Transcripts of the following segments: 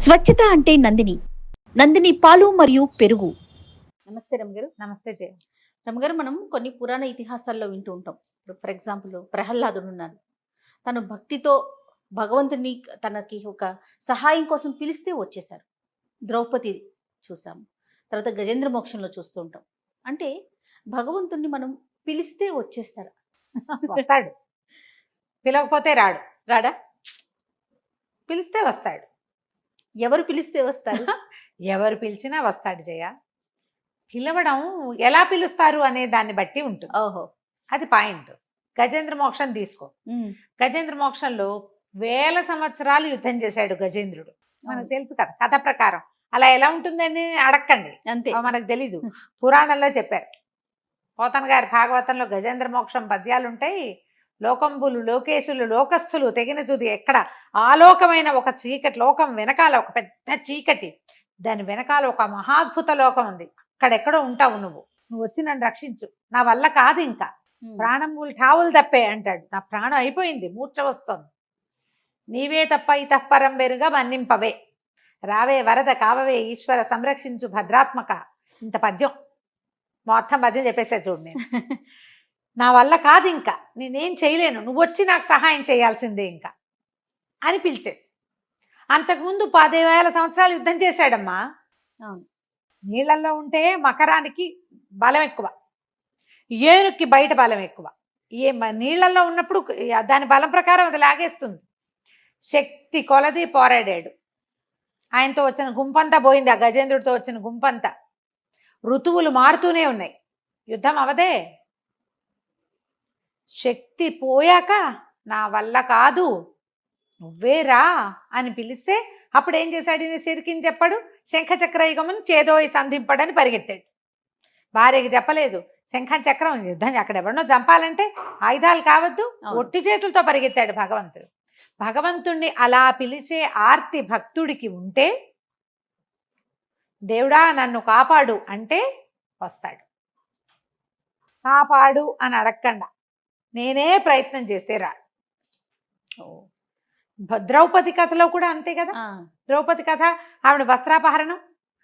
స్వచ్ఛత అంటే నందిని. నందిని పాలు మరియు పెరుగు. నమస్తే రమగారు. నమస్తే జయ. రమగారు, మనం కొన్ని పురాణ ఇతిహాసాల్లో వింటూ ఉంటాం. ఇప్పుడు ఫర్ ఎగ్జాంపుల్ ప్రహ్లాదుడు ఉన్నాడు. తను భక్తితో భగవంతుని తనకి ఒక సహాయం కోసం పిలిస్తే వచ్చేశారు. ద్రౌపది చూసాము. తర్వాత గజేంద్ర మోక్షంలో చూస్తూ ఉంటాం. అంటే భగవంతుణ్ణి మనం పిలిస్తే వచ్చేస్తారు. వస్తాడు, పిలవకపోతే రాడు. రాడా? పిలిస్తే వస్తాడు. ఎవరు పిలిస్తే వస్తారు? ఎవరు పిలిచినా వస్తాడు జయ. పిలవడం ఎలా పిలుస్తారు అనే దాన్ని బట్టి ఉంటుంది. ఓహో, అది పాయింట్. గజేంద్ర మోక్షం తీసుకో. గజేంద్ర మోక్షంలో 1000 సంవత్సరాలు యుద్ధం చేశాడు గజేంద్రుడు. మనకు తెలుసు కదా కథ ప్రకారం. అలా ఎలా ఉంటుందని అడక్కండి, అంతే, మనకు తెలీదు. పురాణంలో చెప్పారు. పోతన గారి భాగవతంలో గజేంద్ర మోక్షం పద్యాలు ఉంటాయి. లోకంబులు, లోకేశులు, లోకస్థులు తెగిన తుది ఎక్కడ ఆలోకమైన ఒక చీకటి లోకం వెనకాల ఒక పెద్ద చీకటి, దాని వెనకాల ఒక మహాద్భుత లోకం ఉంది. అక్కడెక్కడో ఉంటావు నువ్వు. నువ్వు వచ్చి నన్ను రక్షించు, నా వల్ల కాదు, ఇంకా ప్రాణములు ఠావులు తప్పే అంటాడు. నా ప్రాణం అయిపోయింది, మూర్ఛ వస్తోంది, నీవే తప్ప ఇతఃపరం బెరుగా మన్నింపవే, రావే వరద కావవే ఈశ్వర సంరక్షించు భద్రాత్మక. ఇంత పద్యం, మొత్తం పద్యం చెప్పేసా చూడు నేను. నా వల్ల కాదు, ఇంకా నేనేం చేయలేను, నువ్వు వచ్చి నాకు సహాయం చేయాల్సిందే ఇంకా అని పిలిచాడు. అంతకుముందు 10,000 సంవత్సరాలు యుద్ధం చేశాడమ్మా. అవును. నీళ్ళల్లో ఉంటే మకరానికి బలం ఎక్కువ, ఏనుక్కి బయట బలం ఎక్కువ. నీళ్ళల్లో ఉన్నప్పుడు దాని బలం ప్రకారం అది లాగేస్తుంది. శక్తి కొలది పోరాడాడు. ఆయనతో వచ్చిన గుంపంతా పోయింది, ఆ గజేంద్రుడితో వచ్చిన గుంపంతా. ఋతువులు మారుతూనే ఉన్నాయి, యుద్ధం అవదే. శక్తి పోయాక నా వల్ల కాదు, నువ్వే రా అని పిలిస్తే అప్పుడు ఏం చేశాడు? ఈయన సిరికిని చెప్పాడు, శంఖచక్రయుగమును చేదోయి సంధింపడని పరిగెత్తాడు. భార్యకి చెప్పలేదు. శంఖం చక్రం యుద్ధం అక్కడ ఎవరినో చంపాలంటే ఆయుధాలు కావద్దు, ఒట్టి చేతులతో పరిగెత్తాడు భగవంతుడు. భగవంతుణ్ణి అలా పిలిచే ఆర్తి భక్తుడికి ఉంటే, దేవుడా నన్ను కాపాడు అంటే వస్తాడు. కాపాడు అని అడగకుండా నేనే ప్రయత్నం చేస్తే రాడు. ద్రౌపది కథలో కూడా అంతే కదా. ద్రౌపది కథ, ఆవిడ వస్త్రాపహరణం,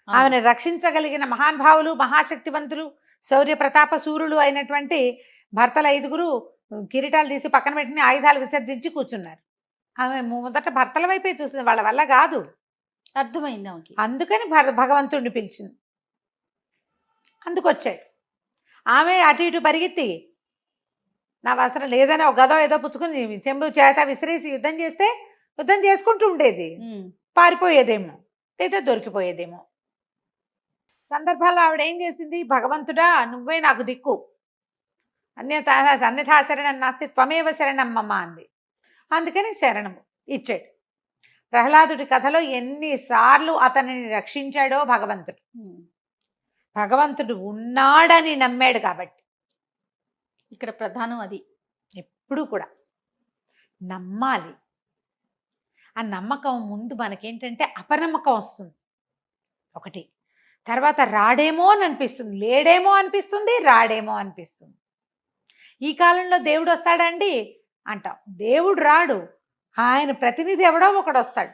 ఆమెను రక్షించగలిగిన మహానుభావులు, మహాశక్తివంతులు, శౌర్య ప్రతాప సూర్యులు అయినటువంటి భర్తలు 5గురు కిరీటాలు తీసి పక్కన పెట్టిన ఆయుధాలు విసర్జించి కూర్చున్నారు. ఆమె మొదట భర్తల వైపే చూసింది, వాళ్ళ వల్ల కాదు. అర్థమైంది ఆమెకి. అందుకని భగవంతుడిని పిలిచింది, అందుకొచ్చాడు. ఆమె అటు ఇటు పరిగెత్తి నా వస్త్రం లేదని ఒక గదో ఏదో పుచ్చుకుని చెంబు చేత విసిరేసి యుద్ధం చేస్తే యుద్ధం చేసుకుంటూ ఉండేది. పారిపోయేదేమో లేదా దొరికిపోయేదేమో. సందర్భాల్లో ఆవిడ ఏం చేసింది? భగవంతుడా నువ్వే నాకు దిక్కు, అన్యథా శరణం నాస్తి త్వమేవ శరణం మమ అంది. అందుకని శరణము ఇచ్చాడు. ప్రహ్లాదుడి కథలో ఎన్నిసార్లు అతనిని రక్షించాడో భగవంతుడు. భగవంతుడు ఉన్నాడని నమ్మాడు కాబట్టి. ఇక్కడ ప్రధానం అది. ఎప్పుడు కూడా నమ్మాలి. ఆ నమ్మకం ముందు మనకేంటంటే అపనమ్మకం వస్తుంది ఒకటి. తర్వాత రాడేమో అని అనిపిస్తుంది, లేడేమో అనిపిస్తుంది, రాడేమో అనిపిస్తుంది. ఈ కాలంలో దేవుడు వస్తాడండి అంటాం, దేవుడు రాడు, ఆయన ప్రతినిధి ఎవడో ఒకడు వస్తాడు.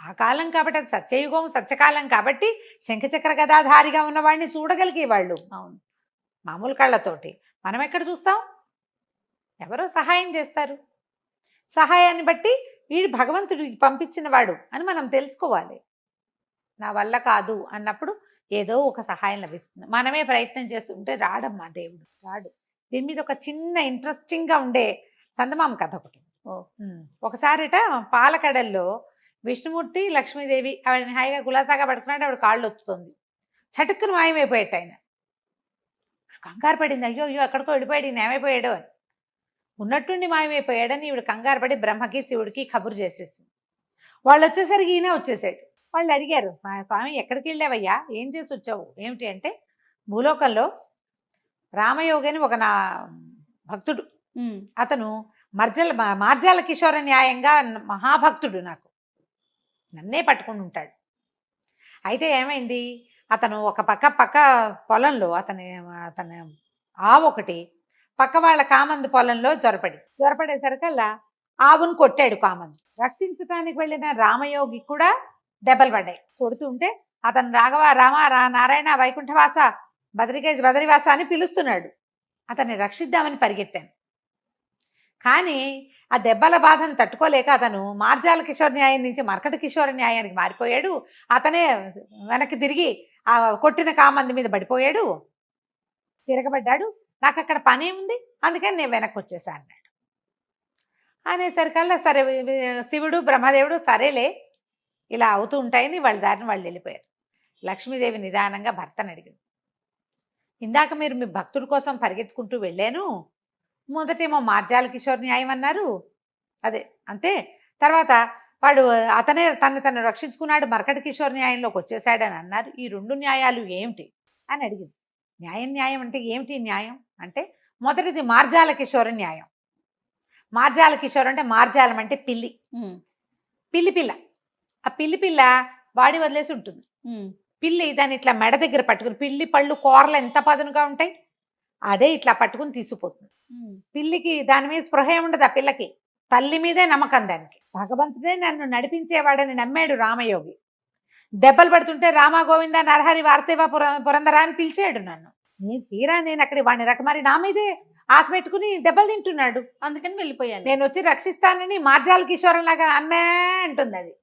ఆ కాలం కాబట్టి, అది సత్యయుగం, సత్యకాలం కాబట్టి శంఖచక్ర గదాధారిగా ఉన్నవాడిని చూడగలిగేవాళ్ళు. అవును, మామూలు కళ్ళతోటి. మనం ఎక్కడ చూస్తాం? ఎవరో సహాయం చేస్తారు. సహాయాన్ని బట్టి వీడు భగవంతుడు పంపించిన వాడు అని మనం తెలుసుకోవాలి. నా వల్ల కాదు అన్నప్పుడు ఏదో ఒక సహాయం లభిస్తుంది. మనమే ప్రయత్నం చేస్తుంటే రాడమ్మా దేవుడు, రాడు. దీని మీద ఒక చిన్న ఇంట్రెస్టింగ్గా ఉండే చందమామ కథ ఒకటి. ఒకసారిట పాలకడల్లో విష్ణుమూర్తి, లక్ష్మీదేవి ఆవిడని హాయిగా గులాసాగా పడుతున్నాడు. ఆవిడ కాళ్ళు ఒత్తుతుంది. చటుక్కును మాయమైపోయేట ఆయన. కంగారు పడింది, అయ్యో అయ్యో ఎక్కడికో వెళ్ళిపోయాడు, ఈయన ఏమైపోయాడో అని. ఉన్నట్టుండి మాయమైపోయాడని ఈవిడ కంగారు పడి బ్రహ్మకి శివుడికి కబురు చేసేసింది. వాళ్ళు వచ్చేసరికి ఈయన వచ్చేసాడు. వాళ్ళు అడిగారు, స్వామి ఎక్కడికి వెళ్ళావయ్యా, ఏం చేసి వచ్చావు, ఏమిటి అంటే, భూలోకంలో రామయోగని ఒక నా భక్తుడు, అతను మార్జాల కిషోర న్యాయంగా మహాభక్తుడు, నాకు నన్నే పట్టుకుని ఉంటాడు. అయితే ఏమైంది, అతను ఒక పక్క పొలంలో అతని ఆవు ఒకటి పక్క వాళ్ళ కామందు పొలంలో జ్వరపడేసరికల్లా ఆవును కొట్టాడు కామందు. రక్షించడానికి వెళ్ళిన రామయోగి కూడా దెబ్బలు పడ్డాయి. కొడుతుంటే అతను రాఘవ రామ నారాయణ వైకుంఠవాస బదరివాస అని పిలుస్తున్నాడు. అతన్ని రక్షిద్దామని పరిగెత్తాను. కానీ ఆ దెబ్బల బాధను తట్టుకోలేక అతను మార్జాల కిషోర్ న్యాయం నుంచి మర్కట కిషోర న్యాయానికి మారిపోయాడు. అతనే వెనక్కి తిరిగి ఆ కొట్టిన కామంది మీద పడిపోయాడు, తిరగబడ్డాడు. నాకు అక్కడ పని ఉంది, అందుకని నేను వెనక్కి వచ్చేసా అన్నాడు. అనేసరికల్లా సరే శివుడు బ్రహ్మదేవుడు సరేలే ఇలా అవుతూ ఉంటాయని వాళ్ళ దారిని వాళ్ళు వెళ్ళిపోయారు. లక్ష్మీదేవి నిదానంగా భర్తను అడిగింది, ఇందాక మీరు మీ భక్తుడి కోసం పరిగెత్తుకుంటూ వెళ్ళాను, మొదటేమో మార్జాల కిషోర్ న్యాయం అన్నారు, అదే అంతే, తర్వాత వాడు అతనే తను రక్షించుకున్నాడు, మర్కట కిషోర్ న్యాయంలోకి వచ్చేసాడని అన్నారు. ఈ రెండు న్యాయాలు ఏమిటి అని అడిగింది. న్యాయం అంటే ఏమిటి న్యాయం అంటే, మొదటిది మార్జాల కిషోర న్యాయం. మార్జాల కిషోర్ అంటే మార్జాలం అంటే పిల్లి, పిల్ల. ఆ పిల్ల వాడి వదిలేసి ఉంటుంది. పిల్లి దాన్ని ఇట్లా మెడ దగ్గర పట్టుకుని, పిల్లి పళ్ళు కూరలు ఎంత పదునుగా ఉంటాయి, అదే ఇట్లా పట్టుకుని తీసుకుపోతుంది. పిల్లికి దాని మీద స్పృహ ఉండదు. ఆ పిల్లకి తల్లి మీదే నమ్మకం. దానికి భగవంతుడే నన్ను నడిపించేవాడని నమ్మాడు రామయోగి. దెబ్బలు పడుతుంటే రామ గోవింద నరహరి వార్తేవ పురందరా అని పిలిచాడు నన్ను. నేను అక్కడ వాడిని రకమారి నా మీదే ఆశ పెట్టుకుని దెబ్బలు తింటున్నాడు. అందుకని వెళ్ళిపోయాను. నేను వచ్చి రక్షిస్తానని మార్జాల కిషోరం లాగా అమ్మే అంటుంది. అది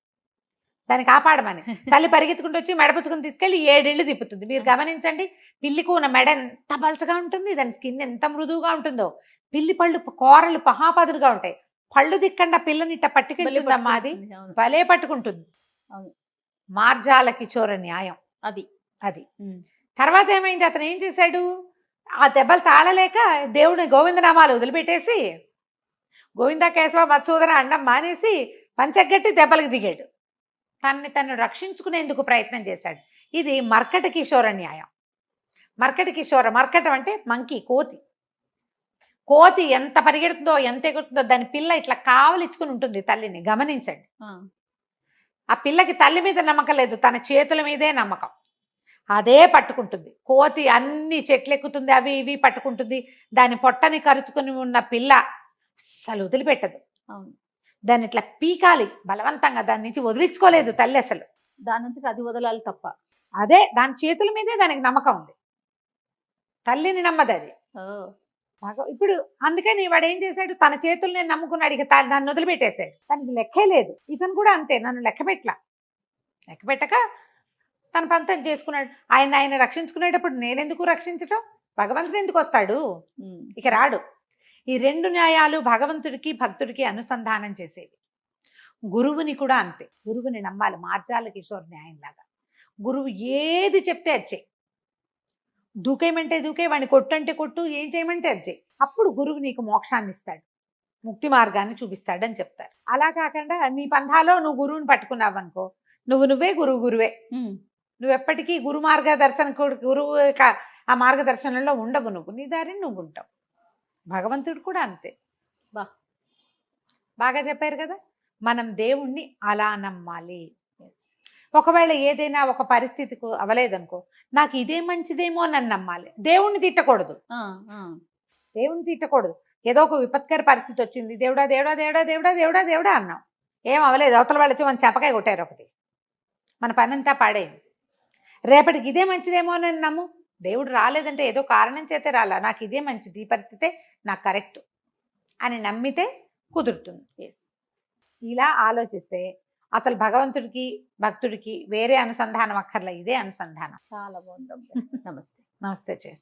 దాన్ని కాపాడమని తల్లి పరిగెత్తుకుంటూ వచ్చి మెడపుచ్చుకుని తీసుకెళ్లి 7 ఇళ్ళు తిప్పుతుంది. మీరు గమనించండి, పిల్లికి ఉన్న మెడ ఎంత పలచగా ఉంటుంది, దాని స్కిన్ ఎంత మృదువుగా ఉంటుందో. పిల్లి పళ్ళు కూరలు పహాపదులుగా ఉంటాయి. పళ్ళు దిక్కండా పిల్లని ఇట్ట పట్టుకెళ్తుందమ్మా, అది భలే పట్టుకుంటుంది. మార్జాల కిషోర న్యాయం అది. తర్వాత ఏమైంది, అతను ఏం చేశాడు, ఆ దెబ్బలు తాళలేక దేవుడి గోవిందనామాలు వదిలిపెట్టేసి గోవింద కేశవ మత్సూదన అండం మానేసి పంచగట్టి దెబ్బలకు దిగాడు. తను రక్షించుకునేందుకు ప్రయత్నం చేశాడు. ఇది మర్కట కిషోర న్యాయం. మర్కటం అంటే మంకీ, కోతి ఎంత పరిగెడుతుందో ఎంత ఎగురుతుందో దాని పిల్ల ఇట్లా కావలిచ్చుకుని ఉంటుంది తల్లిని. గమనించండి, ఆ పిల్లకి తల్లి మీద నమ్మకం లేదు, తన చేతుల మీదే నమ్మకం. అదే పట్టుకుంటుంది. కోతి అన్ని చెట్లు ఎక్కుతుంది, అవి ఇవి పట్టుకుంటుంది. దాని పొట్టని కరుచుకుని ఉన్న పిల్ల అస్సలు వదిలిపెట్టదు. దాన్ని ఇట్లా పీకాలి బలవంతంగా, దాని నుంచి వదిలించుకోలేదు తల్లి అసలు. దాని నుంచి అది వదలాలి తప్ప. అదే దాని చేతుల మీదే దానికి నమ్మకం ఉంది, తల్లిని నమ్మదు అది. ఇప్పుడు అందుకని వాడు ఏం చేశాడు, తన చేతుల్ని నమ్ముకున్నాడు. ఇక నన్ను వదిలిపెట్టేశాడు. దానికి లెక్కే లేదు. ఇతను కూడా అంతే, నన్ను లెక్క పెట్టక తన పంతం చేసుకున్నాడు. ఆయన రక్షించుకునేటప్పుడు నేనెందుకు రక్షించటం, భగవంతుడు ఎందుకు వస్తాడు, ఇక రాడు. ఈ 2 న్యాయాలు భగవంతుడికి భక్తుడికి అనుసంధానం చేసేవి. గురువుని కూడా అంతే, గురువుని నమ్మాలి. మార్జాల కిషోర్ న్యాయంలాగా గురువు ఏది చెప్తే అది చెయ్యి, దూకేయమంటే దూకే, వాడిని కొట్టంటే కొట్టు, ఏం చేయమంటే అది చెయ్యి. అప్పుడు గురువు నీకు మోక్షాన్ని ఇస్తాడు, ముక్తి మార్గాన్ని చూపిస్తాడని చెప్తారు. అలా కాకుండా నీ పంథాలో నువ్వు గురువుని పట్టుకున్నావు అనుకో, నువ్వే గురువే. నువ్వు ఎప్పటికీ గురు మార్గదర్శన గురువు ఆ మార్గదర్శనంలో ఉండవు. నువ్వు నీ దారిని నువ్వు ఉంటావు. భగవంతుడు కూడా అంతే. బాగా చెప్పారు కదా. మనం దేవుణ్ణి అలా నమ్మాలి. ఒకవేళ ఏదైనా ఒక పరిస్థితికి అవలేదనుకో, నాకు ఇదే మంచిదేమో అని నమ్మాలి. దేవుణ్ణి తిట్టకూడదు. ఏదో ఒక విపత్కర పరిస్థితి వచ్చింది, దేవుడా దేవుడా దేవుడా దేవుడా దేవుడా దేవుడా అన్నాం, ఏం అవలేదు. అవతల వాళ్ళు వచ్చి మన చెంపకాయ కొట్టారు ఒకటి, మన పనంతా పాడైంది. రేపటికి ఇదే మంచిదేమో అని నమ్ము. దేవుడు రాలేదంటే ఏదో కారణం చేతే రాలా, నాకు ఇదే మంచిది, ఈ పరిస్థితే నాకు కరెక్ట్ అని నమ్మితే కుదురుతుంది. ఇలా ఆలోచిస్తే అసలు భగవంతుడికి భక్తుడికి వేరే అనుసంధానం అక్కర్లే, ఇదే అనుసంధానం. చాలా బాగుంది. నమస్తే. నమస్తే చే.